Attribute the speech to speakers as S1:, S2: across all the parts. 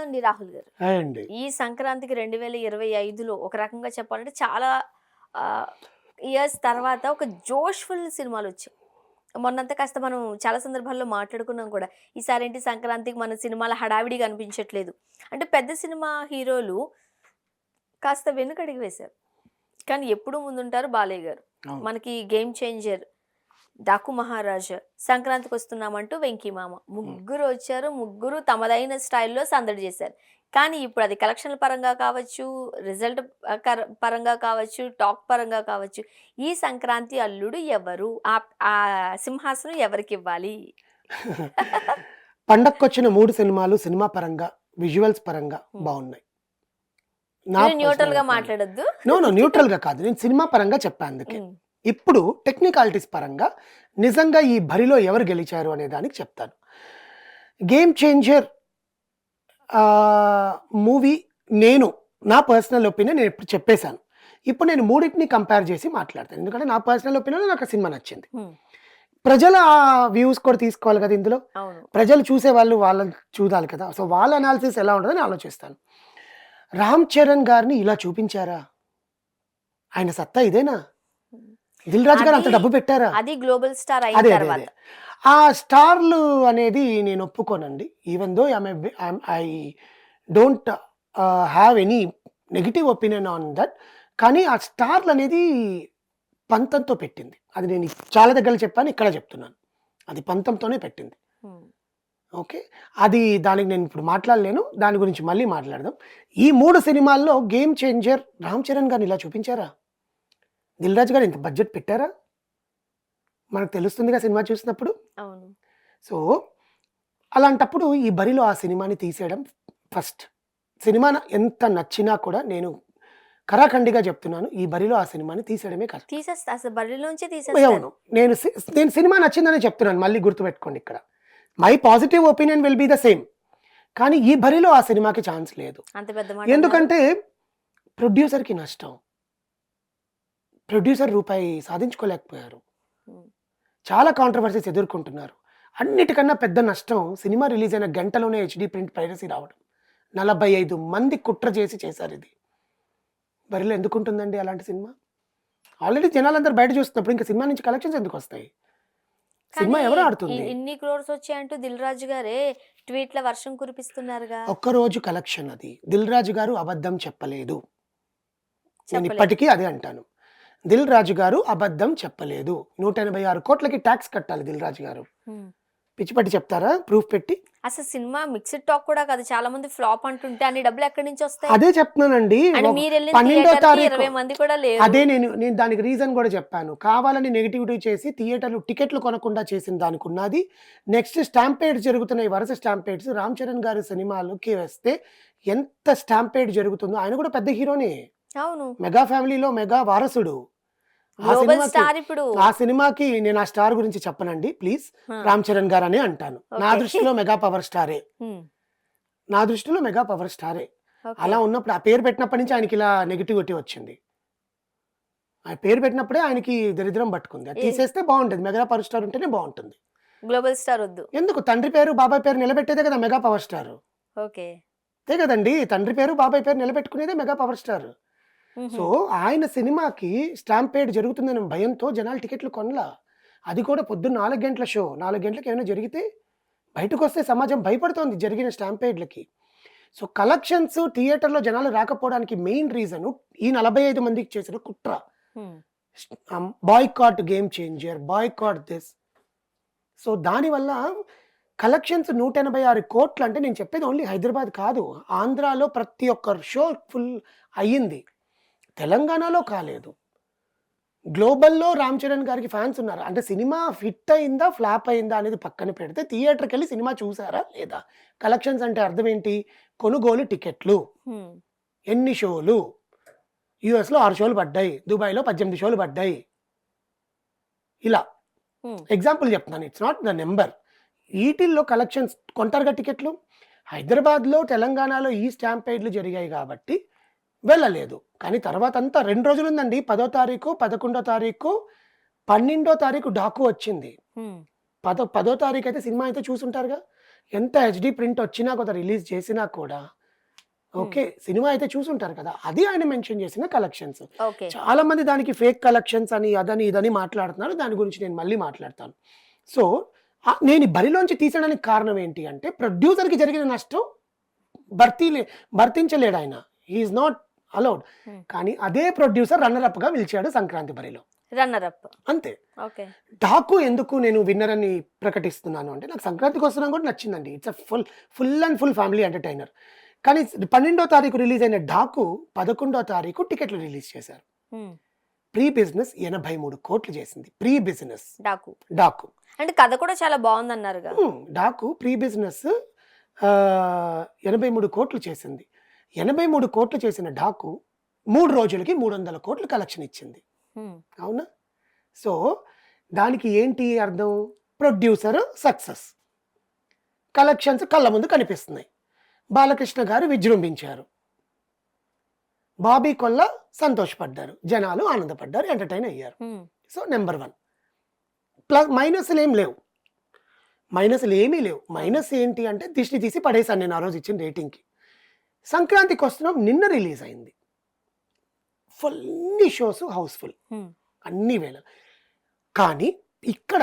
S1: అండి రాహుల్ గారు.
S2: హాయ్ అండి.
S1: ఈ సంక్రాంతికి 2025లో ఒక రకంగా చెప్పాలంటే చాలా ఆహ్, ఇయర్స్ తర్వాత ఒక జోష్‌ఫుల్ సినిమాలొచ్చాయి. మొన్నంతా కాస్త మనం చాలా సందర్భాల్లో మాట్లాడుకున్నాం కూడా. ఈసారేంటి సంక్రాంతికి మన సినిమాల హడావిడిగా అనిపించట్లేదు. అంటే పెద్ద సినిమా హీరోలు కాస్త వెనకడుగు వేశారు. కానీ ఎప్పుడూ ముందుంటారు బాలయ్య గారు.
S2: అవును.
S1: మనకి 'గేమ్ చేంజర్', 'డాకు మహారాజా', సంక్రాంతికొస్తున్నామంటూ 'వెంకీ మామ'
S2: హ్మ్.
S1: ముగ్గురు వచ్చారు. ముగ్గురు తమదైన స్టైల్‌లో సందడి చేశారు. కానీ ఇప్పుడు అది కలెక్షన్‌ల పరంగా కావచ్చు, రిజల్ట్ పరంగా కావచ్చు, టాక్ పరంగా కావచ్చు, ఈ సంక్రాంతి అల్లుడు ఎవరు? ఆ సింహాసనం ఎవరికివ్వాలి?
S2: పండక్కొచ్చిన 3 సినిమాలు సినిమా పరంగా, విజువల్స్ పరంగా
S1: హ్మ్.
S2: బావున్నాయి. నా
S1: మీరు
S2: పర్సనల్
S1: న్యూట్రల్‌గా
S2: ఒపీనియన్.
S1: మాట్లాడొద్దు.
S2: నో, న్యూట్రల్‌గా కాదు. నేను సినిమా పరంగా చెప్పా అందుకే.
S1: హ్మ్.
S2: ఇప్పుడు టెక్నికాలిటీస్ పరంగా నిజంగా ఈ బరిలో ఎవరు గెలిచారు అనే దానికి చెప్తాను. 'గేమ్ చేంజర్' మూవీ నేను నా పర్సనల్ ఒపీనియన్ నేనిప్పుడు చెప్పేసాను. ఇప్పుడు నేను మూడిటిని కంపేర్ చేసి మాట్లాడతాను. ఎందుకంటే నా పర్సనల్ ఒపీనియన్‌లో నాకు ఆ సినిమా నచ్చింది.
S1: హ్మ్.
S2: ప్రజల వ్యూస్ కూడా తీసుకోవాలి కదా ఇందులో.
S1: అవును.
S2: ప్రజలు చూసేవాళ్ళు వాళ్ళని చూడాలి కదా! సో, వాళ్ళ అనాలిసిస్ ఎలా ఉంటదని ఆలోచిస్తాను. 'రామ్ చరణ్' గారిని ఇలా చూపించారా? ఆయన సత్తా ఇదేనా?
S1: హ్మ్.
S2: 'దిల్ రాజు' గారు
S1: అది,
S2: అంత డబ్బు పెట్టారా?
S1: అది గ్లోబల్ స్టార్ అయిన
S2: అదే.
S1: తర్వాత.
S2: ఆ స్టార్‌లు అనేది నేను ఒప్పుకోనండి. Even though I don't have any negative opinion on that. కానీ ఆ స్టార్‌లనేది పంతంతో పెట్టింది. అది నేను చాలా దగ్గరలో చెప్పాను. ఇక్కడ చెప్తున్నాను. అది పంతంతోనే పెట్టింది.
S1: హ్మ్.
S2: ఓకే. అది దానికి నేనిప్పుడు మాట్లాడలేను. దాని గురించి మళ్ళీ మాట్లాడదాం. ఈ 3 సినిమాల్లో 'గేమ్ చేంజర్' 'రామ్ చరణ్' గారిని ఇలా చూపించారా? 'దిల్ రాజు' గారు ఇంత బడ్జెట్ పెట్టారా? మనకు తెలుస్తుందిగా సినిమా చూసినప్పుడు.
S1: అవును.
S2: సో, అలాంటప్పుడు ఈ బరిలో ఆ సినిమాని తీసేయడం ఫస్ట్. సినిమా ఎంత నచ్చినా కూడా నేను ఖరాఖండిగా చెప్తున్నాను. ఈ బరిలో ఆ సినిమాని తీసేయడమే కరెక్ట్.
S1: తీసేస్తా అసలు బరిలోంచే తీసేస్తారు.
S2: అవును. నేను సినిమా నచ్చిందనే చెప్తున్నాను. మళ్ళీ గుర్తుపెట్టుకోండి ఇక్కడ. My positive opinion will be the same. కానీ ఈ బరిలో ఆ సినిమాకి ఛాన్స్ లేదు.
S1: అంత పెద్ద మాట అన్నారు.
S2: ఎందుకంటే ప్రొడ్యూసర్‌కి నష్టం. ప్రొడ్యూసర్ రూపాయి సాధించుకోలేకపోయారు.
S1: హ్మ్.
S2: చాలా కాంట్రోవర్సీస్ ఎదుర్కొంటున్నారు. అన్నిటికన్నా పెద్ద నష్టం సినిమా రిలీజ్ అయిన గంటలోనే హెచ్‌డీ ప్రింట్ పైరసీ రావడం. 45 మంది కుట్ర చేసి చేశారిది. బరిలో ఎందుకుంటుందండి అలాంటి సినిమా? ఆల్రెడీ జనాలందరూ బయట చూస్తున్నప్పుడు ఇంక సినిమా నుంచి కలెక్షన్స్ ఎందుకొస్తాయి? సినిమా
S1: కానీ
S2: ఎవరు ఆడుతుంది?
S1: ఇన్ని క్రోర్స్ వచ్చాయంటూ 'దిల్ రాజు' గారే ట్వీట్‌ల వర్షం కురిపిస్తున్నారుగా.
S2: ఒక్కరోజు కలెక్షన్ అది. 'దిల్ రాజు' గారు అబద్ధం చెప్పలేదు.
S1: చెప్పలేదు.
S2: నేనిప్పటికీ అదే అంటాను. 'దిల్ రాజు' గారు అబద్ధం చెప్పలేదు. 186 కోట్లకి టాక్స్ కట్టాలి 'దిల్ రాజు' గారు.
S1: హ్మ్.
S2: పిచ్చి పట్టి చెప్తారా ప్రూఫ్ పెట్టి?
S1: అసలు సినిమా మిక్స్డ్ టాక్ కూడా కాదు. చాలా మంది ఫ్లాప్ అంటుంటే అన్ని డబ్బులు ఎక్కడి నుంచొస్తాయి?
S2: అదే చెప్తున్నానండి.
S1: అండ్
S2: ఒక
S1: మీరెళ్ళిన
S2: 12వ
S1: థియేటర్‌కి
S2: తారీఖు
S1: 20 మంది కూడా లేరు.
S2: అదే నేను దానికి రీజన్ గూడా చెప్పాను. కావాలని నెగెటివిటీ చేసి థియేటర్‌లు టికెట్లు కొనకుండా చేసిన దానికున్నది. నెక్స్ట్ స్టాంపేడ్స్ జరుగుతున్నాయి. వరుస స్టాంపేడ్స్. 'రామ్ చరణ్' గారి సినిమాలకి వస్తే ఎంత స్టాంపేడ్ జరుగుతుందో ఆయన గూడా పెద్ద హీరోనే.
S1: అవును.
S2: మెగా ఫ్యామిలీలో మెగా వారసుడు. ఆ
S1: గ్లోబల్
S2: సినిమాకి
S1: స్టార్ ఇప్పుడు.
S2: ఆ సినిమాకి నేను ఆ స్టార్ గురించి చెప్పనండి ప్లీజ్.
S1: ఆ!
S2: 'రామ్ చరణ్' గారనే అంటాను. నా
S1: ఓకే.
S2: దృష్టిలో మెగా పవర్ స్టారే.
S1: హ్మ్.
S2: నా దృష్టిలో మెగా పవర్ స్టారే.
S1: ఓకే.
S2: అలా ఉన్నప్పుడు ఆ పేరు పెట్టినప్పటి నుంచి ఆయనకిలా నెగటివిటీ వచ్చింది. ఆ పేరు పెట్టినప్పుడే ఆయనకి దరిద్రం పట్టుకుంది. అది
S1: ఏ
S2: తీసేస్తే బావుంటది. మెగా పవర్ స్టార్ ఉంటేనే బావుంటుంది.
S1: గ్లోబల్ స్టార్ వద్దు.
S2: ఎందుకు తండ్రి పేరు, బాబాయ్ పేరు నిలబెట్టేదే కదా మెగా పవర్ స్టారు.
S1: ఓకే.
S2: అంతే కదండీ! తండ్రి పేరు, బాబాయ్ పేరు నిలబెట్టుకునేదే మెగా పవర్ స్టార్.
S1: హుహు.
S2: సో, ఆయన సినిమాకి స్టాంపేడ్ జరుగుతుందనే భయంతో జనాలు టికెట్లు కొనలా. అది కూడా పొద్దున్న 4 గంటల షో. 4 గంటలకి ఏమైనా జరిగితే బయటకొస్తే సమాజం భయపడుతోంది జరిగిన స్టాంపేడ్‌లకి. సో, కలెక్షన్స్ థియేటర్‌లో జనాలు రాకపోవడానికి మెయిన్ రీజను ఈ 45 మందికి చేసిన కుట్ర.
S1: హ్మ్.
S2: Boycott game changer, boycott this. So, దానివల్ల కలెక్షన్స్ 186 కోట్లు అంటే నేను చెప్పేది ఓన్లీ హైదరాబాద్ కాదు. ఆంధ్రాలో ప్రతి ఒక్క షో ఫుల్ అయ్యింది. తెలంగాణలో కాలేదు. గ్లోబల్‌లో 'రామ్ చరణ్' గారికి ఫ్యాన్స్ ఉన్నారు. అంటే సినిమా హిట్ అయిందా? ఫ్లాప్ అయిందా? అనేది పక్కన పెడితే థియేటర్‌కెళ్ళి సినిమా చూసారా? లేదా? కలెక్షన్స్ అంటే అర్థం ఏంటి? కొనుగోలు టికెట్లు.
S1: హ్మ్.
S2: ఎన్ని షోలు? యూఎస్‌లో 6 షోలు పడ్డాయి. దుబాయ్‌లో 18 షోలు పడ్డాయి. ఇలా
S1: హ్మ్.
S2: ఎగ్జాంపుల్ చెప్తున్నాను. It's not the number. ఈటిల్లో కలెక్షన్స్ కొంటారుగా టికెట్లు. హైదరాబాద్‌లో, తెలంగాణలో ఈ స్టాంపేడ్‌లు జరిగాయి కాబట్టి వెళ్ళలేదు. కానీ తర్వాతంతా 2 రోజులుందండి. 10వ తారీఖు, 11వ తారీఖు, 12వ తారీఖు 'డాకు' వచ్చింది.
S1: హ్మ్.
S2: పదో తారీఖైతే సినిమా అయితే చూసుంటారుగా. ఎంత హెచ్‌డీ ప్రింట్ వచ్చినా కొంత రిలీజ్ చేసినా కూడా ఓకే. సినిమా అయితే చూసుంటారు కదా! అది ఆయన మెన్షన్ చేసిన కలెక్షన్స్.
S1: ఓకే.
S2: చాలా మంది దానికి ఫేక్ కలెక్షన్స్ అని, అదని, ఇదని మాట్లాడుతున్నారు. దాని గురించి నేను మళ్ళీ మాట్లాడతాను. సో, నేను ఈ బరిలోంచి తీసేయడానికి కారణం ఏంటి అంటే, ప్రొడ్యూసర్‌కి జరిగిన నష్టం భర్తించలేడాయన. He is not allowed.
S1: Hmm.
S2: కానీ అదే ప్రొడ్యూసర్ రన్నర్ అప్‌గా పిలిచాడు సంక్రాంతి బరిలో.
S1: Runner up.
S2: అంతే.
S1: ఓకే.
S2: డాకు ఎందుకు నేను విన్నర్ అని ప్రకటిస్తున్నాను అంటే, నాకు సంక్రాంతికి వస్తున్నాం కూడా నచ్చిందండి. It's full and full family entertainer. కానీ 12వ తారీఖు రిలీజ్ అయిన డాకు 11వ తారీఖు టికెట్లు రిలీజ్ చేశారు.
S1: హ్మ్.
S2: ప్రీ బిజినెస్ 83 కోట్లు చేసింది. Pre business
S1: Daaku.
S2: డాకు.
S1: అంటే కథ కూడా చాలా బావుందన్నారుగా.
S2: డాకు ప్రీ బిజినెస్ 83 కోట్లు చేసింది. 83 కోట్లు చేసిన డాకు 3 రోజులకి 300 కోట్లు కలెక్షన్ ఇచ్చింది.
S1: హ్మ్.
S2: అవునా? సో, దానికి ఏంటి అర్థం? Producer success. కలెక్షన్స్ కళ్ళ ముందు కనిపిస్తున్నాయి. బాలకృష్ణ గారు విజృంభించారు. బాబీ కొల్ల సంతోషపడ్డారు. జనాలు ఆనందపడ్డారు. ఎంటర్‌టైన్ అయ్యారు.
S1: హ్మ్.
S2: So, number 1. ప్లస్ మైనస్‌లేం లేవు. మైనస్‌లేమీ లేవు. మైనస్ ఏంటి అంటే దిష్టి తీసి పడేశాను నేను ఆ రోజు ఇచ్చిన రేటింగ్‌కి. సంక్రాంతికొస్తున్నాం నిన్న రిలీజ్ అయింది. అన్ని షోస్ హౌస్‌ఫుల్.
S1: హ్మ్.
S2: అన్ని వేళ. కానీ ఇక్కడ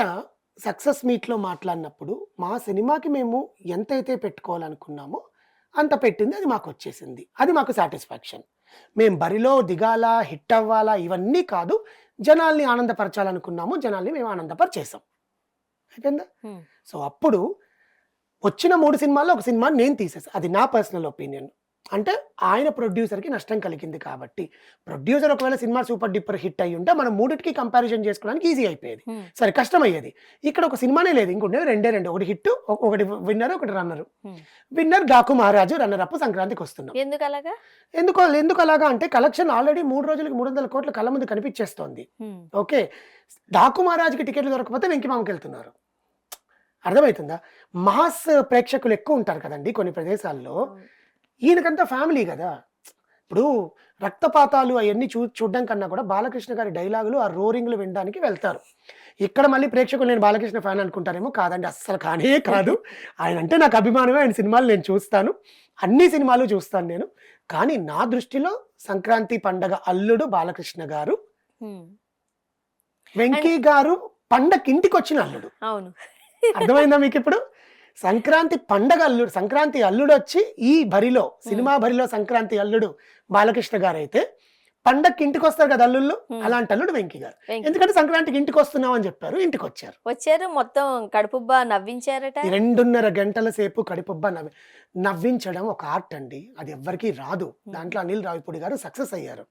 S2: సక్సెస్ మీట్‌లో మాట్లాడినప్పుడు మా సినిమాకి మేము ఎంతైతే పెట్టుకోవాలనుకున్నామో అంత పెట్టింది. అది మాకొచ్చేసింది. అది మాకు సాటిస్ఫాక్షన్. మేము బరిలో దిగాలా, హిట్ అవ్వాలా ఇవన్నీ కాదు. జనాల్ని ఆనందపరచాలనుకున్నాము. జనాల్ని మేము ఆనందపరిచేసాం. అయిపోయిందా?
S1: హ్మ్.
S2: సో, అప్పుడు వచ్చిన 3 సినిమాల్లో ఒక సినిమాని నేను తీసేసా. అది నా పర్సనల్ ఒపీనియన్. అంటే ఆయన ప్రొడ్యూసర్‌కి నష్టం కలిగింది కాబట్టి. ప్రొడ్యూసర్ ఒకవేళ సినిమా సూపర్ డూపర్ హిట్ అయ్యుంటే మనం మూడిటికి కంపారిజన్ చేసుకోవడానికి ఈజీ అయిపోయేది.
S1: హ్మ్.
S2: సరే కష్టమయ్యేది. ఇక్కడ ఒక సినిమానే లేదు. ఇంకుండేవి రెండే 2. ఒకటి హిట్, ఒకటి విన్నర్, ఒకటి రన్నర్.
S1: హ్మ్.
S2: విన్నర్ డాకు మహారాజు, రన్నర్ అప్ సంక్రాంతికొస్తున్నాం.
S1: ఎందుకలాగా?
S2: ఎందుకలాగా అంటే కలెక్షన్ ఆల్రెడీ 3 రోజులకి 300 కోట్లు కళ్ళ ముందు కనిపించేస్తోంది.
S1: హ్మ్.
S2: ఓకే. డాకు మహారాజుకి టికెట్లు దొరకకపోతే వెంకిమామకెళ్తున్నారు. అర్థమవుతుందా? మాస్ ప్రేక్షకులు ఎక్కువ ఉంటారు కదండీ కొన్ని ప్రదేశాల్లో.
S1: అవును.
S2: ఈయనకంతా ఫ్యామిలీ గదా! ఇప్పుడు రక్తపాతాలు అయన్నీ చూడడం కన్నా కూడా బాలకృష్ణ గారి డైలాగులు, ఆ రోరింగ్‌లు వినడానికి వెళ్తారు. ఇక్కడ మళ్ళీ ప్రేక్షకులు నేను బాలకృష్ణ ఫ్యాన్ అనుకుంటారేమో. కాదండి. అస్సలు కానే కాదు. ఆయనంటే నాకు అభిమానమే. ఆయన సినిమాలు నేను చూస్తాను. అన్ని సినిమాలు చూస్తాను నేను. కానీ నా దృష్టిలో సంక్రాంతి పండగ అల్లుడు బాలకృష్ణ గారు.
S1: హ్మ్.
S2: వెంకీ గారు పండక్కింటికొచ్చిన అల్లుడు.
S1: అవును.
S2: అర్థమైందా మీకిప్పుడు? సంక్రాంతి అల్లుడొచ్చి ఈ బరిలో, సినిమా బరిలో సంక్రాంతి అల్లుడు బాలకృష్ణ గారైతే, పండక్కి ఇంటికొస్తారు కదా అల్లుళ్ళు,
S1: హ్మ్.
S2: అలాంటి అల్లుడు వెంకీ గారు.
S1: వెంకీ.
S2: ఎందుకంటే సంక్రాంతికి ఇంటికొస్తున్నాం అని చెప్పారు. ఇంటికొచ్చారు.
S1: వచ్చారు మొత్తం కడుపుబ్బా నవ్వించారట.
S2: 2:30 గంటల సేపు కడుపుబ్బా నవ్వించడం ఒక ఆర్ట్ అండి. అది ఎవ్వరికీ రాదు. దాంట్లో అనిల్ రావిపూడి గారు సక్సెస్ అయ్యారు.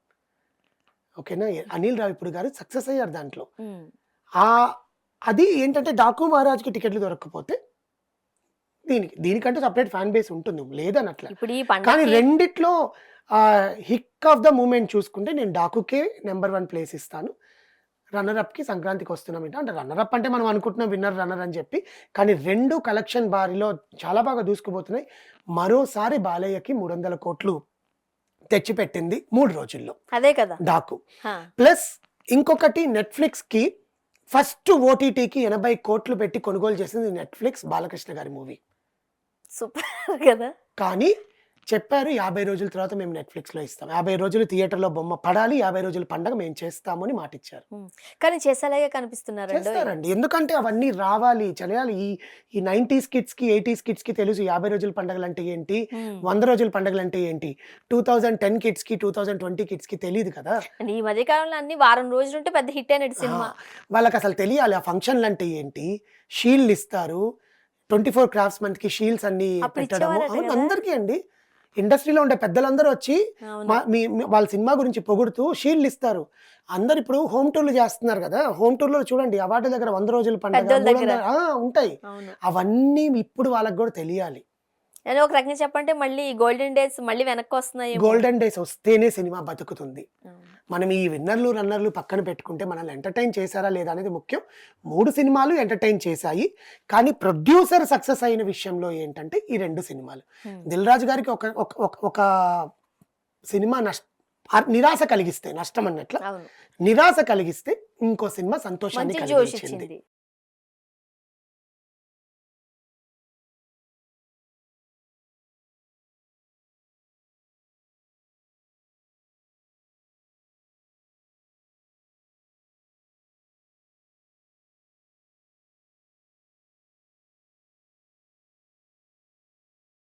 S2: ఓకేనా? అనిల్ రావిపూడి గారు సక్సెస్ అయ్యారు దాంట్లో.
S1: హ్మ్.
S2: అది ఏంటంటే డాకు మహారాజ్‌కి టికెట్లు దొరక్కపోతే దీనికంటూ సెపరేట్ ఫ్యాన్ బేస్ ఉంటుంది. లేదనట్ల.
S1: ఇప్పుడు ఈ
S2: కానీ
S1: పండగకి
S2: రెండిట్లో హిక్ ఆఫ్ ద మూమెంట్ చూసుకుంటే నేను డాకుకే నంబర్ 1 ప్లేస్ ఇస్తాను. రన్నర్ అప్‌కి సంక్రాంతికొస్తున్నాం అంటే రన్నర్ అప్ అంటే మనం అనుకుంటున్నాం విన్నర్, రన్నర్ అని చెప్పి. కానీ 2 కలెక్షన్ బారిలో చాలా బాగా దూసుకుపోతున్నాయి. మరోసారి బాలయ్యకి 300 కోట్లు తెచ్చిపెట్టింది 3 రోజుల్లో
S1: అదే కదా!
S2: డాకు.
S1: హా!
S2: ప్లస్ ఇంకొకటి నెట్‌ఫ్లిక్స్‌కి ఫస్ట్ ఓటీటీకి 80 కోట్లు పెట్టి కొనుగోలు చేసింది నెట్‌ఫ్లిక్స్ బాలకృష్ణ గారి మూవీ.
S1: సూపర్ కదా!
S2: కానీ చెప్పారు 50 రోజుల తర్వాత మేము నెట్‌ఫ్లిక్స్‌లో ఇస్తాం. 50 రోజులు థియేటర్‌లో బొమ్మ పడాలి. 50 రోజుల పండగ మేము చేస్తాము అని మాటిచ్చారు.
S1: హ్మ్. కానీ చేసేలాగే కనిపిస్తున్నారండోయ్.
S2: చేస్తారండి. ఎందుకంటే అవన్నీ రావాలి, చేయాలి. ఈ 90స్ కిడ్స్‌కి, 80స్ కిడ్స్‌కి తెలుసు 50 రోజుల పండగలంటే ఏంటి?
S1: హ్మ్.
S2: 100 రోజుల పండగలంటే ఏంటి? 2010 కిడ్స్‌కి, 2020 కిడ్స్‌కి తెలీదు కదా!
S1: అండ్ ఈ మధ్య కాలంలో అన్ని వారం రోజులుంటే పెద్ద హిట్ అయినట్టు
S2: ఆ!
S1: సినిమా.
S2: వాళ్ళకసలు తెలియాలి ఆ ఫంక్షన్‌లంటే ఏంటి? షీల్డ్‌లు ఇస్తారు. 24 క్రాఫ్ట్స్‌మన్‌కి షీల్డ్స్ అన్నీ
S1: అప్పుడు
S2: పెట్టడము.
S1: ఇచ్చేవారట
S2: అవును.
S1: కదా!
S2: అందరికీ అండి. ఇండస్ట్రీలో ఉండే పెద్దలందరూ వచ్చి
S1: అవును.
S2: వాళ్ళ సినిమా గురించి పొగుడుతూ షీల్డ్‌లు ఇస్తారు. అందరూ ఇప్పుడు హోమ్ టూర్‌లు చేస్తున్నారు కదా! హోమ్ టూర్‌లో చూడండి అవార్డు దగ్గర 100 రోజుల పండగ,
S1: పెద్దోళ్ళ దగ్గర.
S2: 300 ఉంటాయి.
S1: అవును.
S2: అవన్నీ ఇప్పుడు వాళ్ళకి కూడా తెలియాలి.
S1: ఏదో ఒక రకంగా చెప్పంటే మళ్ళీ గోల్డెన్ డేస్ మళ్ళీ వెనక్కొస్తున్నాయేమో.
S2: గోల్డెన్ డేస్ వస్తేనే సినిమా బతుకుతుంది.
S1: అవును.
S2: మనం ఈ విన్నర్లు, రన్నర్లు పక్కన పెట్టుకుంటే మనల్ని ఎంటర్‌టైన్ చేశారా లేదా అనేది ముఖ్యం. 3 సినిమాలు ఎంటర్‌టైన్ చేశాయి. కానీ ప్రొడ్యూసర్ సక్సెస్ అయిన విషయంలో ఏంటంటే ఈ 2 సినిమాలు.
S1: హ్మ్.
S2: 'దిల్ రాజు' గారికి ఒక సినిమా నిరాశ కలిగిస్తే నష్టం అన్నట్ల.
S1: అవును.
S2: నిరాశ కలిగిస్తే ఇంకో సినిమా సంతోషాన్ని
S1: మంచి జోష్
S2: కలిగించింది.
S1: ఇచ్చింది.